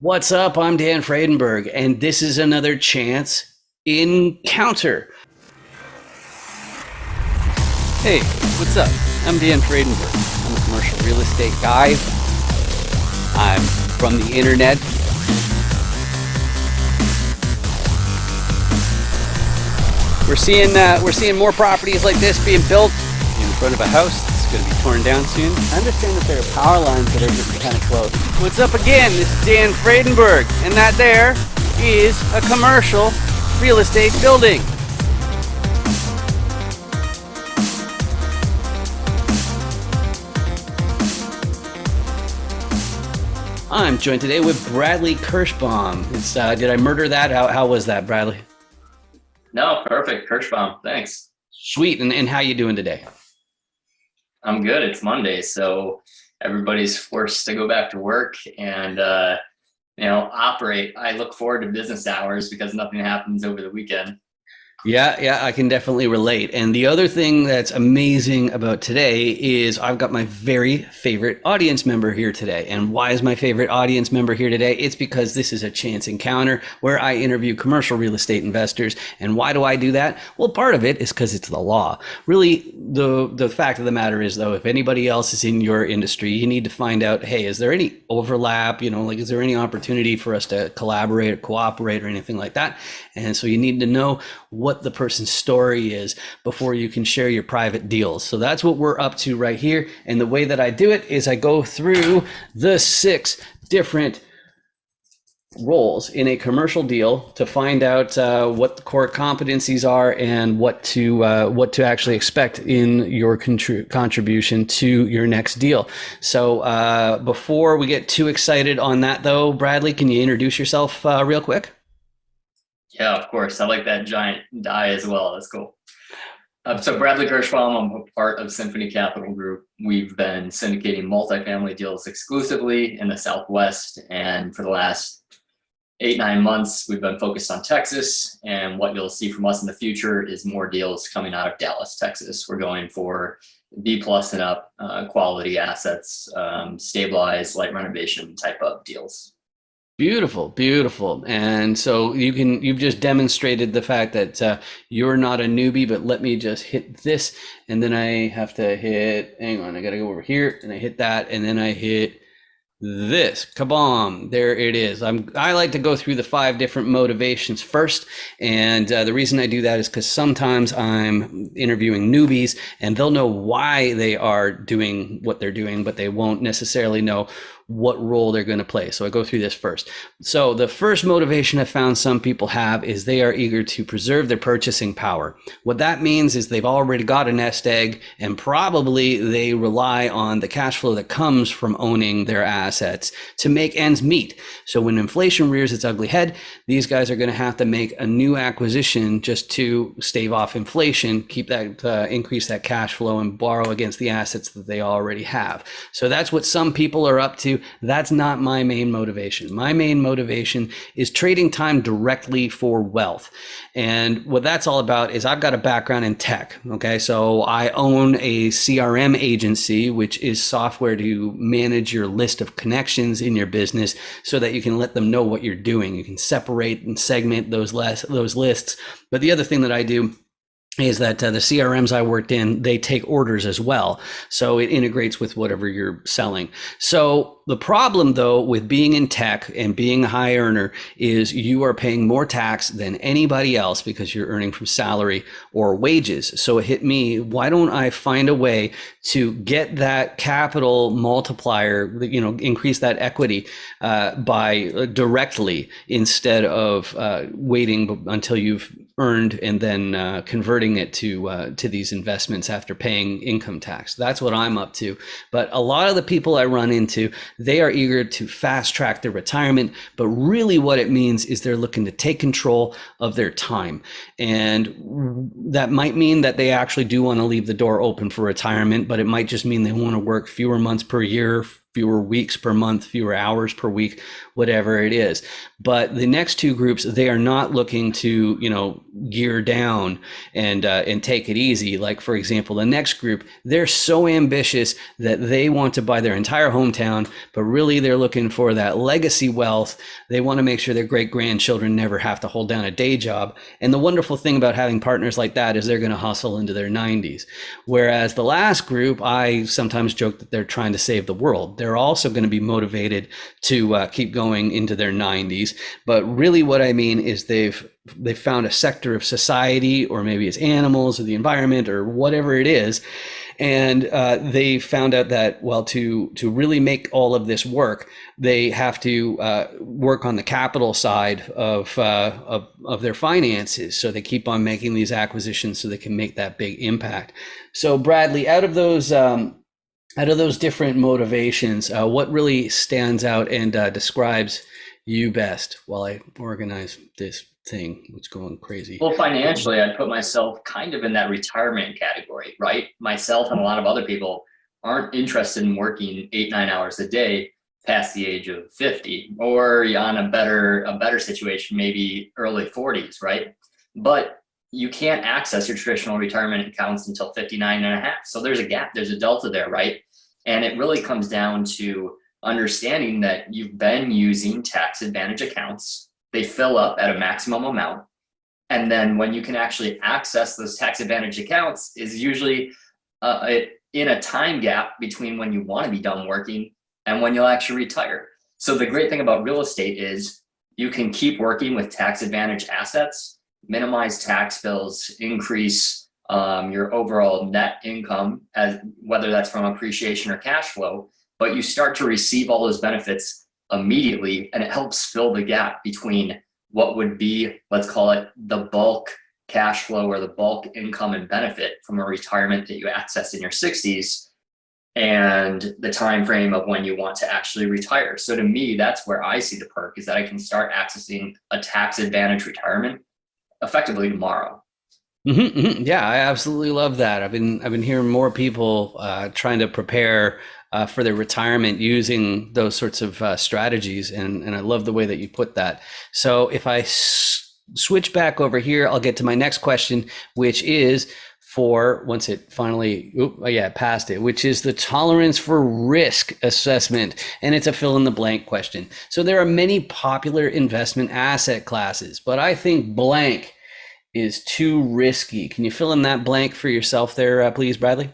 What's up? I'm Dan Fredenberg, and this is another chance encounter. Hey, what's up? I'm Dan Fredenberg. I'm a commercial real estate guy. I'm from the internet. We're seeing more properties like this being built in front of a house. It's going to be torn down soon. I understand that there are power lines that are getting kind of close. What's up again? This is Dan Fredenberg, and that there is a commercial real estate building. I'm joined today with Bradley Kirschbaum. Did I murder that? How was that, Bradley? No, perfect. Kirschbaum. Thanks. Sweet. And how you doing today? I'm good. It's Monday, so everybody's forced to go back to work and operate. I look forward to business hours because nothing happens over the weekend. Yeah, I can definitely relate. And the other thing that's amazing about today is I've got my very favorite audience member here today. And why is my favorite audience member here today? It's because this is a chance encounter where I interview commercial real estate investors. And why do I do that? Well, part of it is because it's the law. Really, the fact of the matter is, though, if anybody else is in your industry, you need to find out, hey, is there any overlap? Is there any opportunity for us to collaborate or cooperate or anything like that? And so you need to know what the person's story is before you can share your private deals. So that's what we're up to right here. And the way that I do it is I go through the 6 different roles in a commercial deal to find out what the core competencies are and what to actually expect in your contribution to your next deal. So before we get too excited on that, though, Bradley, can you introduce yourself real quick? Yeah, of course. I like that giant die as well. That's cool. So Bradley Kirschbaum, I'm a part of Symphony Capital Group. We've been syndicating multifamily deals exclusively in the Southwest. And for the last 8-9 months, we've been focused on Texas. And what you'll see from us in the future is more deals coming out of Dallas, Texas. We're going for B plus and up quality assets, stabilized, light renovation type of deals. Beautiful. And so you've just demonstrated the fact that you're not a newbie, but let me just hit this. And then I have to hang on, I got to go over here and I hit that. And then I hit this. Kabam. There it is. I like to go through the 5 different motivations first. And the reason I do that is because sometimes I'm interviewing newbies and they'll know why they are doing what they're doing, but they won't necessarily know what role they're going to play. So I go through this first. So the first motivation I found some people have is they are eager to preserve their purchasing power. What that means is they've already got a nest egg and probably they rely on the cash flow that comes from owning their assets to make ends meet. So when inflation rears its ugly head, these guys are going to have to make a new acquisition just to stave off inflation, keep that, increase that cash flow and borrow against the assets that they already have. So that's what some people are up to. That's not my main motivation. My main motivation is trading time directly for wealth. And what that's all about is I've got a background in tech. Okay. So I own a CRM agency, which is software to manage your list of connections in your business so that you can let them know what you're doing. You can separate and segment those lists. But the other thing that I do is that the CRMs I worked in, they take orders as well. So it integrates with whatever you're selling. So the problem, though, with being in tech and being a high earner is you are paying more tax than anybody else because you're earning from salary or wages. So it hit me, why don't I find a way to get that capital multiplier, increase that equity by directly instead of waiting until you've earned and then converting it to these investments after paying income tax. That's what I'm up to. But a lot of the people I run into, they are eager to fast track their retirement, but really what it means is they're looking to take control of their time. And that might mean that they actually do want to leave the door open for retirement, but it might just mean they want to work fewer months per year, fewer weeks per month, fewer hours per week, whatever it is. But the next two groups, they are not looking to, gear down and take it easy. Like, for example, the next group, they're so ambitious that they want to buy their entire hometown, but really they're looking for that legacy wealth. They want to make sure their great grandchildren never have to hold down a day job. And the wonderful thing about having partners like that is they're going to hustle into their 90s. Whereas the last group, I sometimes joke that they're trying to save the world. They're also going to be motivated to keep going into their 90s. But really what I mean is they've found a sector of society, or maybe it's animals or the environment or whatever it is. And they found out that, well, to really make all of this work, they have to work on the capital side of their finances. So they keep on making these acquisitions so they can make that big impact. So Bradley, out of those different motivations, what really stands out and describes you best while I organize this thing, what's going crazy? Well, financially, I'd put myself kind of in that retirement category, right? Myself and a lot of other people aren't interested in working 8-9 hours a day past the age of 50, or on a better situation, maybe early 40s, right? But you can't access your traditional retirement accounts until 59 and a half. So there's a gap, there's a delta there, right? And it really comes down to understanding that you've been using tax advantage accounts. They fill up at a maximum amount. And then when you can actually access those tax advantage accounts is usually in a time gap between when you want to be done working and when you'll actually retire. So the great thing about real estate is you can keep working with tax advantage assets, minimize tax bills, increase your overall net income, as whether that's from appreciation or cash flow, but you start to receive all those benefits immediately, and it helps fill the gap between what would be, let's call it, the bulk cash flow or the bulk income and benefit from a retirement that you access in your 60s and the time frame of when you want to actually retire. So to me, that's where I see the perk, is that I can start accessing a tax advantage retirement effectively tomorrow. Mm-hmm, mm-hmm. Yeah, I absolutely love that. I've been hearing more people trying to prepare for their retirement using those sorts of strategies, and I love the way that you put that. So if I switch back over here, I'll get to my next question, which is for once it finally, passed it, which is the tolerance for risk assessment, and it's a fill in the blank question. So there are many popular investment asset classes, but I think blank is too risky. Can you fill in that blank for yourself there, please, Bradley?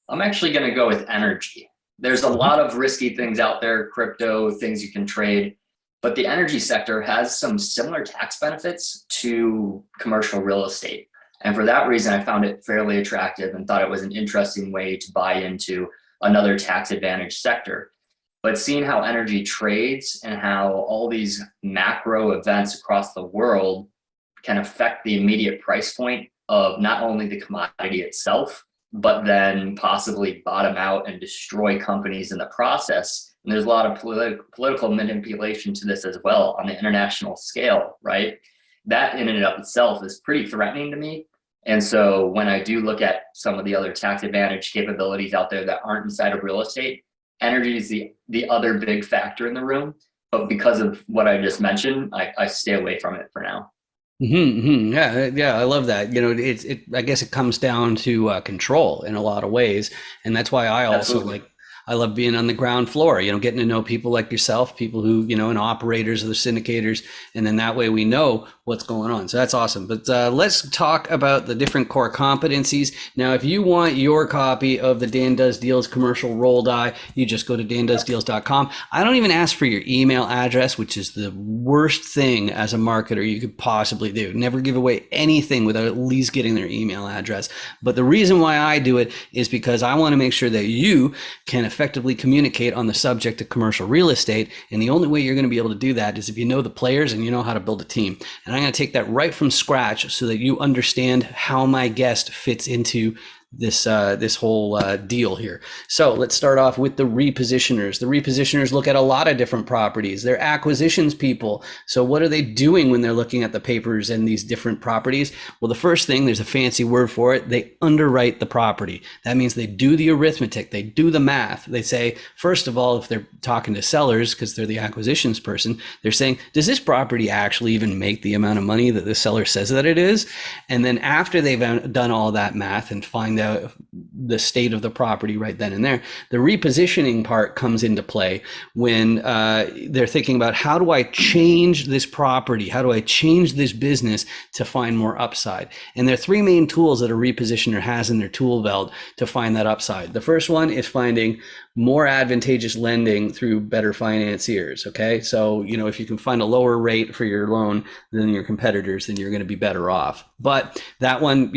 I'm actually going to go with energy. There's a lot of risky things out there, crypto, things you can trade, but the energy sector has some similar tax benefits to commercial real estate. And for that reason, I found it fairly attractive and thought it was an interesting way to buy into another tax advantage sector. But seeing how energy trades and how all these macro events across the world can affect the immediate price point of not only the commodity itself, but then possibly bottom out and destroy companies in the process. And there's a lot of political manipulation to this as well on the international scale, right? That in and of itself is pretty threatening to me. And so when I do look at some of the other tax advantage capabilities out there that aren't inside of real estate, energy is the other big factor in the room. But because of what I just mentioned, I stay away from it for now. Mm-hmm, mm-hmm. Yeah, I love that. I guess it comes down to control in a lot of ways, and that's why I also Absolutely. I love being on the ground floor. Getting to know people like yourself, people who and operators or the syndicators, and then that way we know what's going on. So that's awesome. But let's talk about the different core competencies. Now, if you want your copy of the Dan Does Deals commercial roll die, you just go to dandoesdeals.com. I don't even ask for your email address, which is the worst thing as a marketer you could possibly do. Never give away anything without at least getting their email address. But the reason why I do it is because I want to make sure that you can effectively communicate on the subject of commercial real estate. And the only way you're going to be able to do that is if you know the players and you know how to build a team. And I'm going to take that right from scratch so that you understand how my guest fits into this whole deal here. So let's start off with the repositioners. The repositioners look at a lot of different properties. They're acquisitions people. So what are they doing when they're looking at the papers and these different properties? Well, the first thing, there's a fancy word for it. They underwrite the property. That means they do the arithmetic. They do the math. They say, first of all, if they're talking to sellers, because they're the acquisitions person, they're saying, does this property actually even make the amount of money that the seller says that it is? And then after they've done all that math and find out the state of the property right then and there, the repositioning part comes into play when they're thinking about, how do I change this property? How do I change this business to find more upside? And there are three main tools that a repositioner has in their tool belt to find that upside. The first one is finding more advantageous lending through better financiers. Okay. So, if you can find a lower rate for your loan than your competitors, then you're going to be better off. But that one,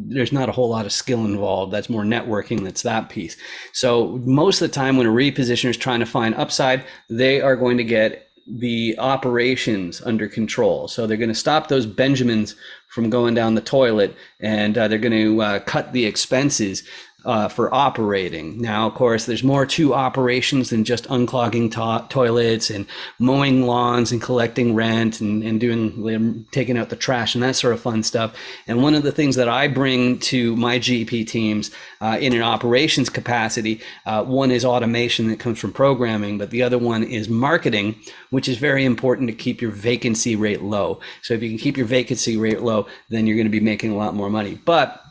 there's not a whole lot of skill involved. That's more networking. That's that piece. So most of the time when a repositioner is trying to find upside, they are going to get the operations under control. So they're going to stop those Benjamins from going down the toilet, and they're going to cut the expenses for operating. Now, of course, there's more to operations than just unclogging toilets and mowing lawns and collecting rent and taking out the trash and that sort of fun stuff. And one of the things that I bring to my GP teams in an operations capacity, one is automation that comes from programming, but the other one is marketing, which is very important to keep your vacancy rate low. So if you can keep your vacancy rate low, then you're going to be making a lot more money. But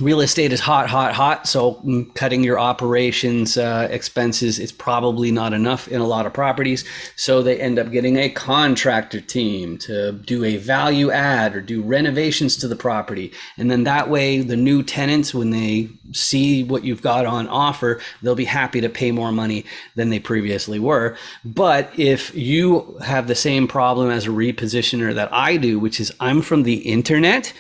real estate is hot. So cutting your operations expenses is probably not enough in a lot of properties. So they end up getting a contractor team to do a value add or do renovations to the property. And then that way, the new tenants, when they see what you've got on offer, they'll be happy to pay more money than they previously were. But if you have the same problem as a repositioner that I do, which is I'm from the internet,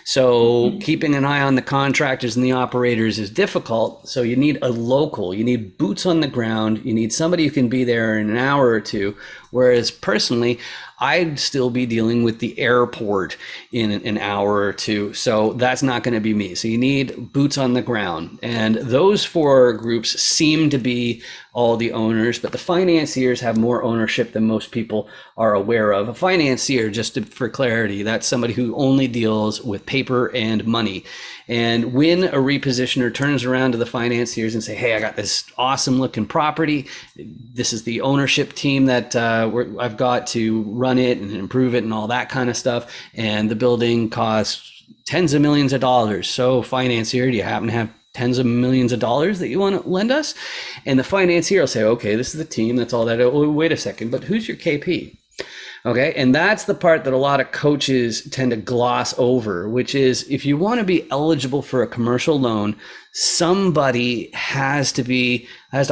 so keeping an eye on the contractors and the operators is difficult. So you need a local, you need boots on the ground, you need somebody who can be there in an hour or two. Whereas personally, I'd still be dealing with the airport in an hour or two. So that's not going to be me. So you need boots on the ground. And those four groups seem to be all the owners, but the financiers have more ownership than most people are aware of. A financier, for clarity, that's somebody who only deals with paper and money. And when a repositioner turns around to the financiers and say, hey, I got this awesome looking property. This is the ownership team that I've got to run it and improve it and all that kind of stuff. And the building costs tens of millions of dollars. So financier, do you happen to have tens of millions of dollars that you want to lend us? And the financier will say, okay, this is the team. That's all that. Oh, wait a second, but who's your KP? Okay. And that's the part that a lot of coaches tend to gloss over, which is if you want to be eligible for a commercial loan, somebody has to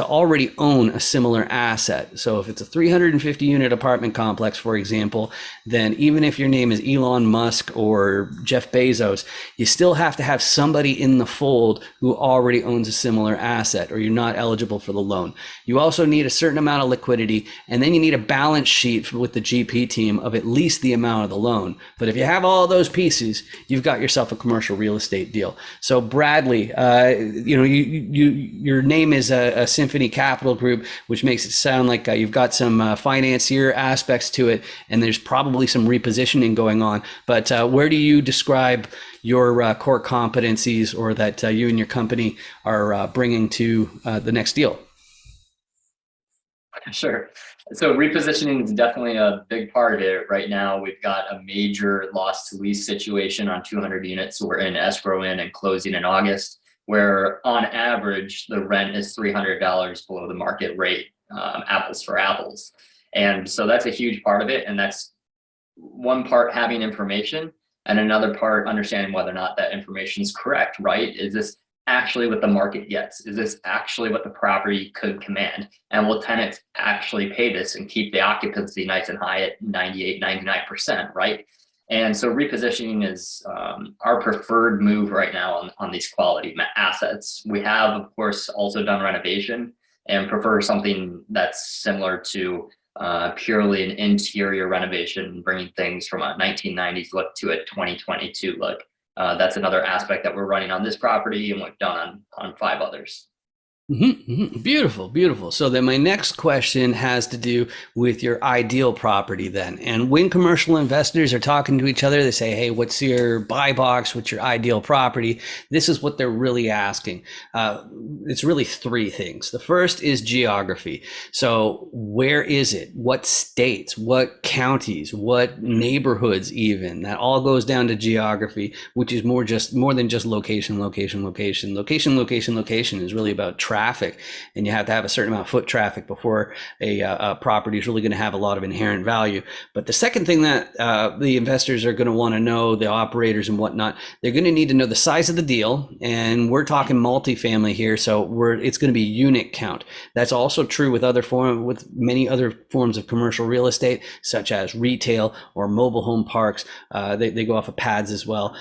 already own a similar asset. So if it's a 350 unit apartment complex, for example, then even if your name is Elon Musk or Jeff Bezos, you still have to have somebody in the fold who already owns a similar asset, or you're not eligible for the loan. You also need a certain amount of liquidity, and then you need a balance sheet with the GP team of at least the amount of the loan. But if you have all those pieces, you've got yourself a commercial real estate deal. So Bradley, your name is a Symphony Capital Group, which makes it sound like you've got some financier aspects to it, and there's probably some repositioning going on. But where do you describe your core competencies, or that you and your company are bringing to the next deal? Sure. So repositioning is definitely a big part of it. Right now, we've got a major loss to lease situation on 200 units. We're in escrow in and closing in August, where on average, the rent is $300 below the market rate, apples for apples. And so that's a huge part of it. And that's one part having information, and another part understanding whether or not that information is correct, right? Is this actually what the market gets? Is this actually what the property could command? And will tenants actually pay this and keep the occupancy nice and high at 98, 99%, right? And so repositioning is our preferred move right now on these quality assets. We have, of course, also done renovation and prefer something that's similar to purely an interior renovation, bringing things from a 1990s look to a 2022 look. That's another aspect that we're running on this property and we've done on 5 others. Beautiful, beautiful. So then my next question has to do with your ideal property then. And when commercial investors are talking to each other, they say, hey, what's your buy box? What's your ideal property? This is what they're really asking. It's really 3 things. The first is geography. So where is it? What states? What counties? What neighborhoods even? That all goes down to geography, which is more than just location, location, location. Location is really about traffic, and you have to have a certain amount of foot traffic before a property is really going to have a lot of inherent value. But the second thing that the investors are going to want to know, the operators and whatnot, they're going to need to know the size of the deal, and we're talking multifamily here, so it's going to be unit count. That's also true with many other forms of commercial real estate, such as retail or mobile home parks. They go off of pads as well.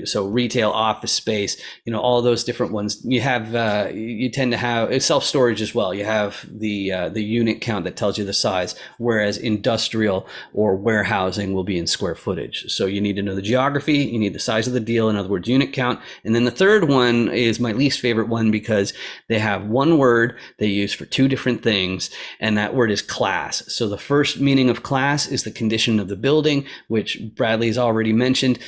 So retail, office space, all those different ones. You tend to have self-storage as well. You have the unit count that tells you the size, whereas industrial or warehousing will be in square footage. So you need to know the geography, you need the size of the deal, in other words, unit count. And then the third one is my least favorite one, because they have one word they use for 2 different things, and that word is class. So the first meaning of class is the condition of the building, which Bradley's already mentioned.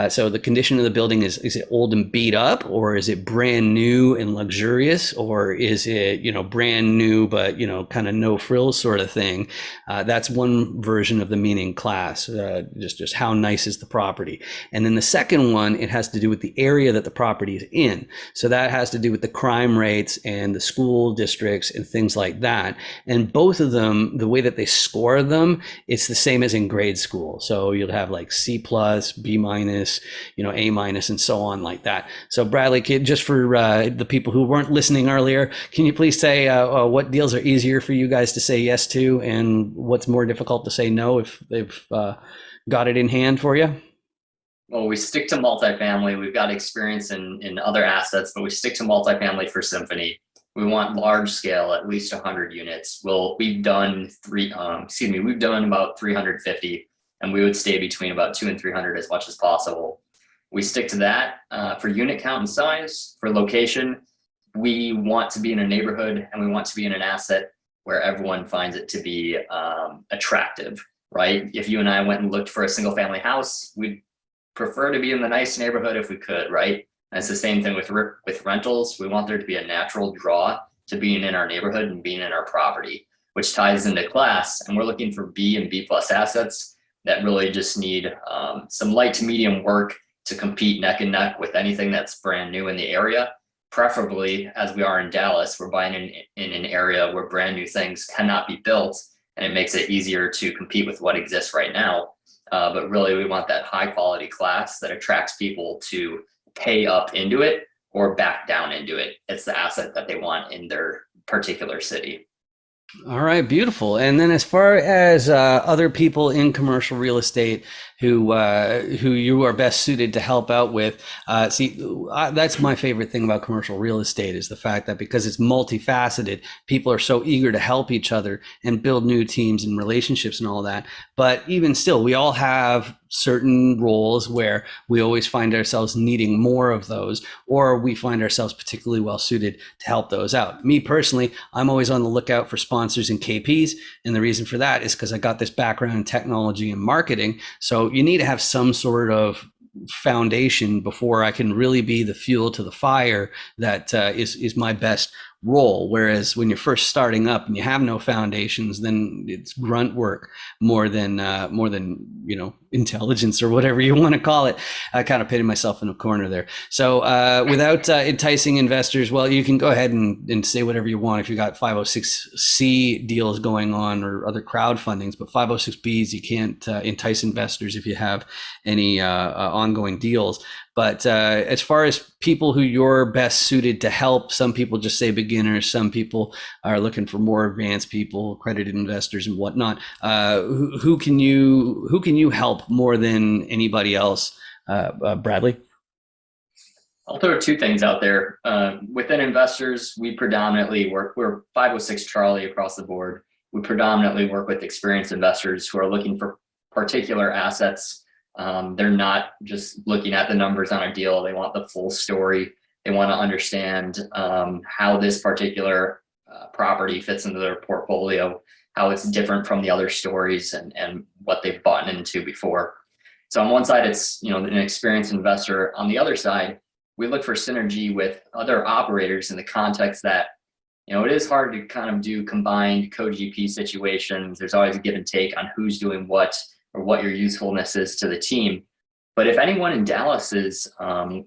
So the condition of the building is it old and beat up, or is it brand new and luxurious, or is it brand new but kind of no frills sort of thing? That's one version of the meaning class. Just how nice is the property? And then the second one, it has to do with the area that the property is in. So that has to do with the crime rates and the school districts and things like that. And both of them, the way that they score them, it's the same as in grade school. So you'll have like C plus, B minus, A minus, and so on like that. So Bradley, just for the people who weren't listening earlier, can you please say what deals are easier for you guys to say yes to, and what's more difficult to say no if they've got it in hand for you? Well, we stick to multifamily. We've got experience in other assets, but we stick to multifamily for Symphony. We want large scale, at least 100 units. We've done we've done about 350, and we would stay between about 200 and 300 as much as possible. We stick to that for unit count and size. For location, we want to be in a neighborhood, and we want to be in an asset where everyone finds it to be attractive, right? If you and I went and looked for a single family house, we'd prefer to be in the nice neighborhood if we could, right? And it's the same thing with rentals. We want there to be a natural draw to being in our neighborhood and being in our property, which ties into class. And we're looking for B and B plus assets that really just need some light to medium work to compete neck and neck with anything that's brand new in the area. Preferably, as we are in Dallas, we're buying in an area where brand new things cannot be built, and it makes it easier to compete with what exists right now. But really, we want that high quality class that attracts people to pay up into it or back down into it. It's the asset that they want in their particular city. All right, beautiful. And then as far as other people in commercial real estate who you are best suited to help out with, that's my favorite thing about commercial real estate, is the fact that because it's multifaceted, people are so eager to help each other and build new teams and relationships and all that. But even still, we all have certain roles where we always find ourselves needing more of those, or we find ourselves particularly well suited to help those out. Me personally, I'm always on the lookout for sponsors and KPs. And the reason for that is because I got this background in technology and marketing. So you need to have some sort of foundation before I can really be the fuel to the fire that is my best role. Whereas when you're first starting up and you have no foundations, then it's grunt work more than intelligence or whatever you want to call it. I kind of pitted myself in a corner there. So without enticing investors, well, you can go ahead and say whatever you want if you got 506C deals going on or other crowdfundings, but 506Bs, you can't entice investors if you have any ongoing deals. But as far as people who you're best suited to help, some people just say beginners, some people are looking for more advanced people, accredited investors and whatnot. Who can you help more than anybody else, Bradley? I'll throw 2 things out there. Within investors, we're 506 Charlie across the board. We predominantly work with experienced investors who are looking for particular assets They're not just looking at the numbers on a deal. They want the full story. They want to understand how this particular property fits into their portfolio, how it's different from the other stories, and what they've bought into before. So on one side, it's an experienced investor. On the other side, we look for synergy with other operators in the context that it is hard to kind of do combined co-GP situations. There's always a give and take on who's doing what or what your usefulness is to the team. But if anyone in Dallas is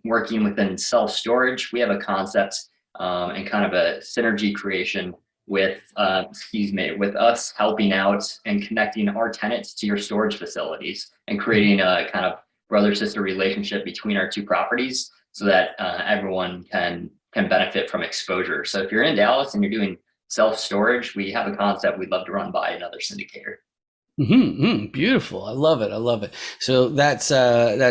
working within self-storage, we have a concept and kind of a synergy creation with with us helping out and connecting our tenants to your storage facilities and creating a kind of brother-sister relationship between our two properties so that everyone can benefit from exposure. So if you're in Dallas and you're doing self-storage, we have a concept we'd love to run by another syndicator. Beautiful. I love it. I love it. So that's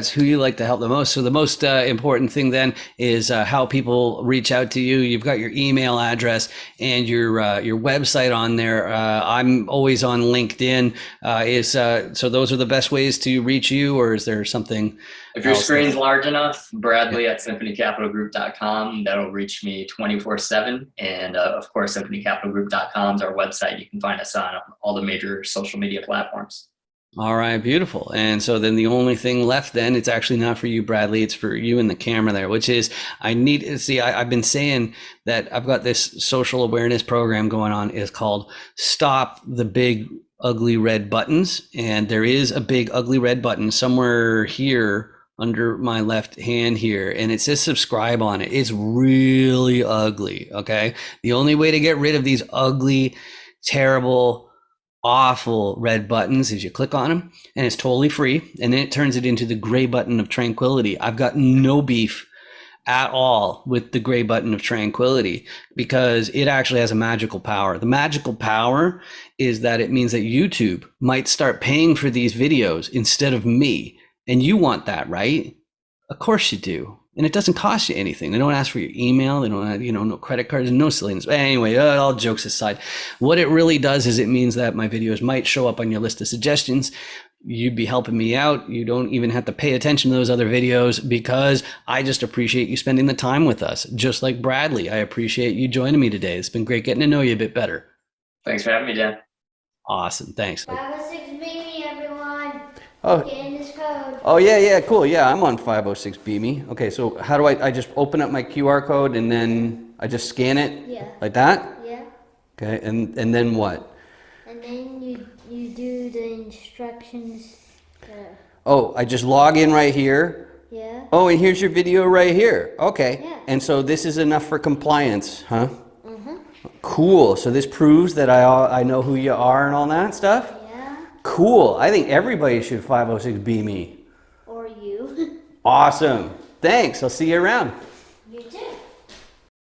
who you like to help the most. So the most important thing then is how people reach out to you. You've got your email address and your website on there. I'm always on LinkedIn. So those are the best ways to reach you, or is there something? If your screen's large enough, Bradley at symphonycapitalgroup.com. That'll reach me 24/7. And of course, symphonycapitalgroup.com is our website. You can find us on all the major social media platforms. All right, beautiful. And so then the only thing left then, it's actually not for you, Bradley, it's for you and the camera there, which is I've been saying that I've got this social awareness program going on. It's called Stop the Big Ugly Red Buttons. And there is a big ugly red button somewhere here under my left hand here, and it says subscribe on it. It's really ugly. Okay. The only way to get rid of these ugly, terrible, awful red buttons is you click on them, and it's totally free. And then it turns it into the gray button of tranquility. I've got no beef at all with the gray button of tranquility because it actually has a magical power. The magical power is that it means that YouTube might start paying for these videos instead of me. And you want that, right? Of course you do. And it doesn't cost you anything. They don't ask for your email. They don't have, no credit cards, no silliness. But anyway, all jokes aside, what it really does is it means that my videos might show up on your list of suggestions. You'd be helping me out. You don't even have to pay attention to those other videos because I just appreciate you spending the time with us. Just like Bradley, I appreciate you joining me today. It's been great getting to know you a bit better. Thanks for having me, Dan. Awesome. Thanks. 506 BB, everyone. Oh. Get in this code. Oh, yeah, cool. Yeah, I'm on 506 BME. Okay, so how do I just open up my QR code and then I just scan it? Yeah. Like that? Yeah. Okay, and then what? And then you do the instructions. Oh, I just log in right here. Yeah. Oh, and here's your video right here. Okay. Yeah. And so this is enough for compliance, huh? Mm-hmm. Cool. So this proves that I know who you are and all that stuff? Yeah. Cool. I think everybody should 506 B me. Or you. Awesome. Thanks. I'll see you around.